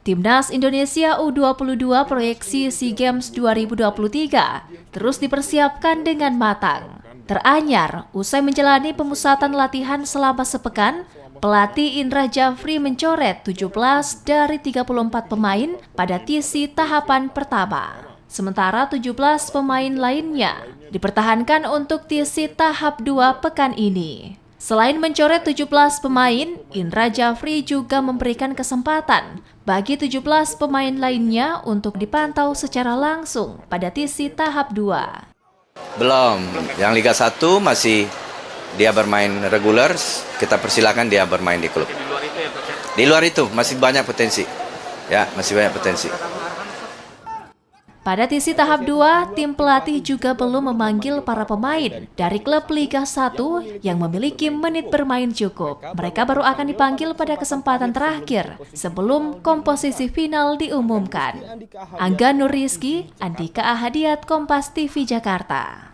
Timnas Indonesia U22 proyeksi SEA Games 2023 terus dipersiapkan dengan matang. Teranyar, usai menjalani pemusatan latihan selama sepekan, pelatih Indra Jafri mencoret 17 dari 34 pemain pada TC tahapan pertama. Sementara 17 pemain lainnya dipertahankan untuk TC tahap 2 pekan ini. Selain mencoret 17 pemain, Indra Jafri juga memberikan kesempatan bagi 17 pemain lainnya untuk dipantau secara langsung pada TC tahap 2. Belum, yang Liga 1 masih dia bermain reguler, kita persilakan dia bermain di klub. Di luar itu masih banyak potensi. Ya, masih banyak potensi. Pada TC tahap 2, tim pelatih juga belum memanggil para pemain dari klub Liga 1 yang memiliki menit bermain cukup. Mereka baru akan dipanggil pada kesempatan terakhir sebelum komposisi final diumumkan. Angga Nur Rizky, Andika Ahadiat, Kompas TV Jakarta.